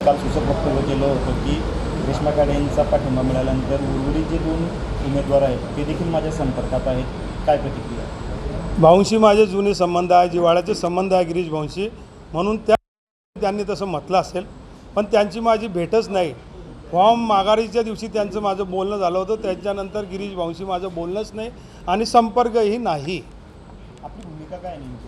काल सूचक वक्तव्य केलं होतं की रेश्मा काळे यांचा पाठिंबा मिळाल्यानंतर उर्वरित जे 2 उमेदवार आहेत ते देखील माझ्या संपर्कात आहेत. काय प्रतिक्रिया? भाऊंशी माझे जुने संबंध आहे, जिव्हाळ्याचे संबंध आहे गिरीश भाऊंशी, म्हणून त्यांनी तसं म्हटलं असेल. पण त्यांची माझी भेटच नाही. फॉर्म माघारीच्या दिवशी त्यांचं माझं बोलणं झालं होतं, त्याच्यानंतर गिरीश भाऊंशी माझं बोलणंच नाही आणि संपर्कही नाही. आपली भूमिका काय नेमकी?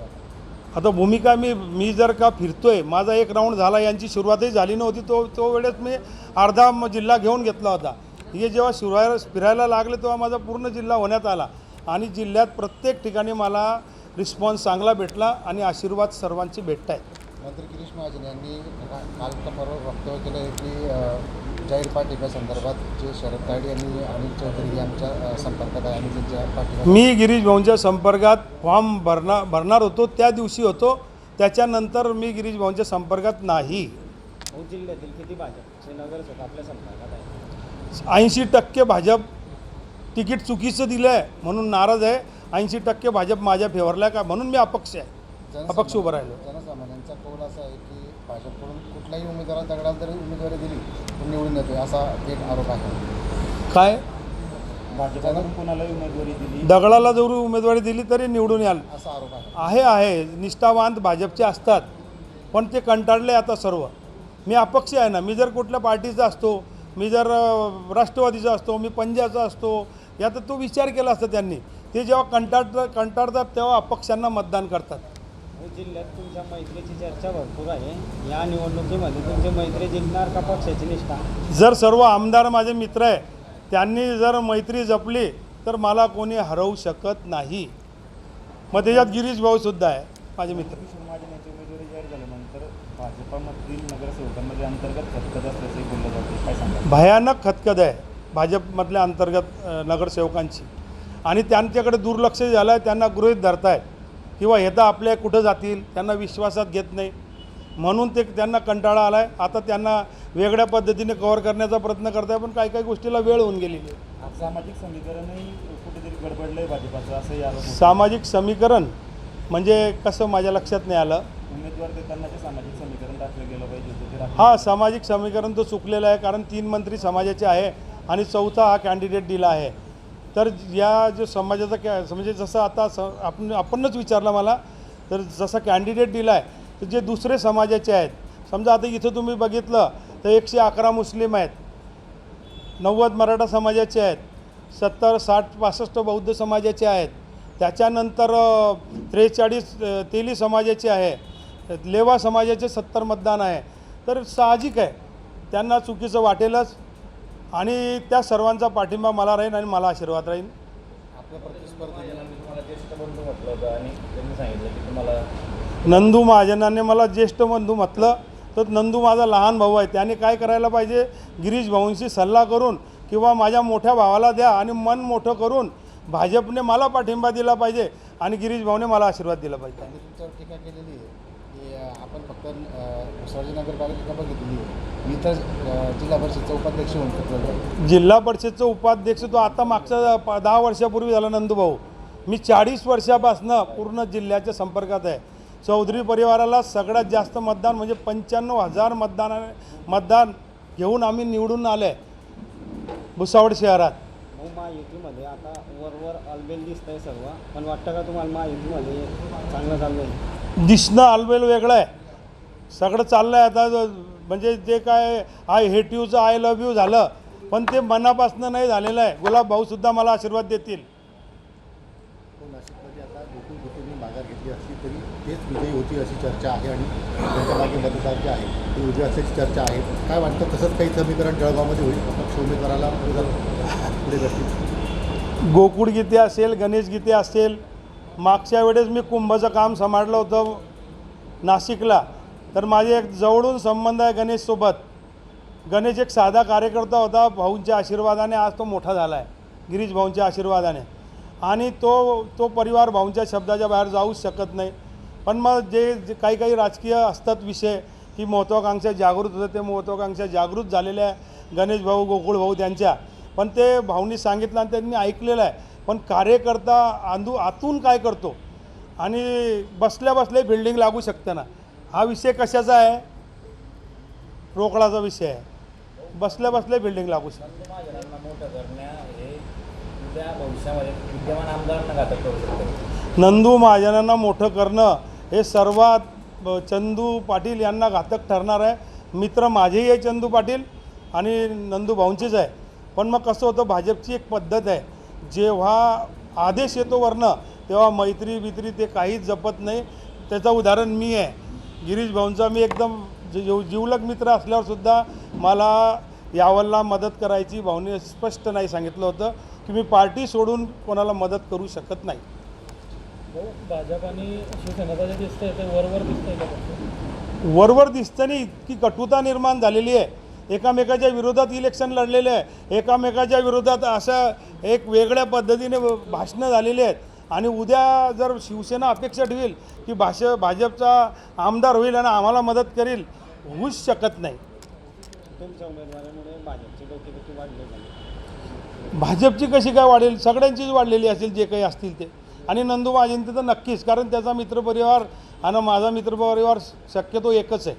आता भूमिका मी जर का फिरतोय, माझा एक राऊंड झाला, यांची सुरुवातही झाली नव्हती, तो वेळेस मी अर्धा जिल्हा घेऊन घेतला होता. हे जेव्हा फिरायला लागले तेव्हा माझा पूर्ण जिल्हा होण्यात आला आणि जिल्ह्यात प्रत्येक ठिकाणी मला रिस्पॉन्स चांगला भेटला आणि आशीर्वाद सर्वांचे भेटत आहेत. मंत्री गिरीश महाजन यांनी कालच्या परवा वक्तव्य केलं आहे की जाहीर पाठिंब्या संदर्भात जे शरद तायडे यांनी अनिल चौधरी यांच्या संपर्कात आहे आणि त्यांच्या पाठिंबा. मी गिरीश भाऊंच्या संपर्कात फॉर्म भरणार होतो, त्या दिवशी होतो. त्याच्यानंतर मी गिरीश भाऊंच्या संपर्कात नाही. जिल्ह्यातील किती भाजपचे नगरसेवक आपल्या संपर्कात आहे? 80% भाजप तिकीट चुकीचं दिलं आहे म्हणून नाराज आहे. 80% भाजप माझ्या फेवरला आहे का म्हणून मी अपक्ष उभं राहिलो. जनसामान्यांचा कौल असा आहे की भाजपकडून कुठल्याही उमेदवाराला दगडाला जरी उमेदवारी दिली तर निवडून येतोय असा एक आरोप आहे. काय भाजपकडून कोणालाही उमेदवारी दिली, दगडाला जरी उमेदवारी दिली तरी निवडून याल असा आरोप आहे. निष्ठावान भाजपचे असतात, पण ते कंटाळले आता सर्व. मी अपक्ष आहे ना. मी जर कुठल्या पार्टीचा असतो, मी जर राष्ट्रवादीचा असतो, मी पंजाचा असतो, यात तो विचार केला असता त्यांनी. ते जेव्हा कंटाळतात तेव्हा अपक्षांना मतदान करतात. जिल्ह्यात तुमच्या मैत्रीची चर्चा भरपूर आहे. या निवडणुकीमध्ये तुमची मैत्री जिंकणार का पक्षाची निष्ठा? जर सर्व आमदार माझे मित्र आहे, त्यांनी जर मैत्री जपली तर मला कोणी हरवू शकत नाही. मग त्याच्यात गिरीश भाऊसुद्धा आहे माझे मित्र. माझ्या नेते उमेदवारी जाहीर झाल्यानंतर भाजपामधील नगरसेवकांमध्ये अंतर्गत खतखत असल्याचंही बोललं जाते. काय सांगा? भयानक खतखत आहे भाजपमधल्या अंतर्गत नगरसेवकांची आणि त्यांच्याकडे दुर्लक्ष झालं आहे. त्यांना गृहीत धरतायत किंवा हे तर आपल्या कुठं जातील, त्यांना विश्वासात घेत नाही म्हणून त्यांना कंटाळा आला आहे. आता त्यांना वेगळ्या पद्धतीने कव्हर करण्याचा प्रयत्न करत आहे, पण काही गोष्टीला वेळ होऊन गेलेली आहे. सामाजिक समीकरणही कुठेतरी गडबडलं आहे भाजपाचं, असंही आरोप होतो. सामाजिक समीकरण म्हणजे कसं माझ्या लक्षात नाही आलं. उमेदवार देताना जे सामाजिक समीकरण राखलं गेलं पाहिजे होतं ते हा सामाजिक समीकरण तो चुकलेला आहे, कारण 3 मंत्री समाजाचे आहे आणि 4था हा कॅन्डिडेट दिला आहे. तर या जो समाजाचा म्हणजे जसं आता आपणच विचारलं मला, तर जसा कॅन्डिडेट दिला आहे तर जे दुसरे समाजाचे आहेत, समजा आता इथं तुम्ही बघितलं तर 111 मुस्लिम आहेत, 90 मराठा समाजाचे आहेत, 70, 60, 65 बौद्ध समाजाचे आहेत, त्याच्यानंतर 43 तेली समाजाचे आहे, लेवा समाजाचे 70 मतदान आहे. तर साहजिक आहे त्यांना चुकीचं वाटेलच आणि त्या सर्वांचा पाठिंबा मला राहील आणि मला आशीर्वाद राहील. आपल्या प्रतिस्पर्धी तुम्हाला ज्येष्ठ बंधू म्हटलं होतं आणि त्यांनी सांगितलं की तुम्हाला नंदू महाजनाने मला ज्येष्ठ बंधू म्हटलं, तर नंदू माझा लहान भाऊ आहे. त्याने काय करायला पाहिजे, गिरीश भाऊंशी सल्ला करून किंवा माझ्या मोठ्या भावाला द्या आणि मन मोठं करून भाजपने मला पाठिंबा दिला पाहिजे आणि गिरीश भाऊने मला आशीर्वाद दिला पाहिजे. त्यांनी तुमच्यावर टीका केलेली आहे की आपण फक्त सर्जी नगरपालिका बघितली, मी तर जिल्हा परिषदचा उपाध्यक्ष म्हणतो. जिल्हा परिषदचं उपाध्यक्ष तो आता मागच्या 10 वर्षापूर्वी झाला नंदूभाऊ. मी 40 वर्षापासून पूर्ण जिल्ह्याच्या संपर्कात आहे. चौधरी परिवाराला सगळ्यात जास्त मतदान म्हणजे 95,000 मतदान घेऊन आम्ही निवडून आलो आहे भुसावळ शहरात. महायुतीमध्ये आता वरवर अलबेल दिसतंय सर्व, पण वाटतं का तुम्हाला महायुतीमध्ये चांगलं चाललं आहे? दिसणं अलबेल वेगळं आहे, सगळं चाललं आहे आता. म्हणजे जे काय आय हेट यूचं आय लव्ह यू झालं, पण ते मनापासून नाही झालेलं आहे. गुलाब भाऊसुद्धा मला आशीर्वाद देतील. नाशिकमध्ये आता गोकुळ माघार घेतली असली तरी तेच विजयी होती अशी चर्चा आहे आणि त्यांच्या मागे मतदार जे आहे ते विजय असल्याची चर्चा आहे. काय वाटतं, तसंच काही समीकरण जळगावमध्ये होईल? अपक्ष उमेदवाराला पुढे जातील. गोकुळ गीते असेल, गणेश गीते असेल. मागच्या वेळेस मी कुंभचं काम सांभाळलं होतं नाशिकला, तर माझे एक जवळून संबंध आहे गणेशसोबत. गणेश एक साधा कार्यकर्ता होता, भाऊंच्या आशीर्वादाने आज तो मोठा झाला आहे, गिरीश भाऊंच्या आशीर्वादाने. आणि तो परिवार भाऊंच्या शब्दाच्या बाहेर जाऊच शकत नाही. पण मग जे काही राजकीय असतात विषय, ही महत्त्वाकांक्षा जागृत होतं, ते महत्त्वाकांक्षा जागृत झालेल्या आहे गणेश भाऊ, गोकुळ भाऊ त्यांच्या. पण ते भाऊंनी सांगितलं आणि त्यांनी ऐकलेलं आहे. पण कार्यकर्ता आतून काय करतो आणि बसल्या बिल्डिंग लागू शकतं ना. हा विषय कशाचा आहे? रोकडाचा विषय आहे. बसल्या बसल्या बिल्डिंग लागू शकते. नंदू महाजनांना मोठं करण्या हे उद्या भविष्यामध्ये विद्यमान आमदारांना घातक करू शकते. नंदू महाजनांना मोठं करणं हे सर्वात चंदू पाटील यांना घातक ठरणार आहे. मित्र माझेही आहे चंदू पाटील आणि नंदू भाऊंचेच आहे. पण मग कसं होतं, भाजपची एक पद्धत आहे, जेव्हा आदेश येतो वरनं तेव्हा मैत्री बित्री ते काहीच जपत नाही. त्याचं उदाहरण मी आहे. गिरीश भाऊंचा मी एकदम जिवलग मित्र असल्यावरसुद्धा मला यावलला मदत करायची भाऊने स्पष्ट नाही सांगितलं होतं की मी पार्टी सोडून कोणाला मदत करू शकत नाही. भाजप आणि शिवसेनेचा जे दिसतंय ते वरवर दिसतंय का? वरवर दिसतं नाही, इतकी कटुता निर्माण झालेली आहे. एकामेकाच्या विरोधात इलेक्शन लढलेले आहे, एकामेकाच्या विरोधात अशा एक वेगळ्या पद्धतीने भाषणं झालेली आहेत. आणि उद्या जर शिवसेना अपेक्षा ठेवील की भाजपचा आमदार होईल आणि आम्हाला मदत करेल, होऊच शकत नाही. तुमच्या उमेदवारामुळे भाजपची डोकेदुखी वाढली नाही. भाजपची कशी काय वाढेल? सगळ्यांचीच वाढलेली असेल जे काही असतील ते. आणि नंदू महाजन तर नक्कीच, कारण त्याचा मित्रपरिवार आणि माझा मित्रपरिवार शक्यतो एकच आहे.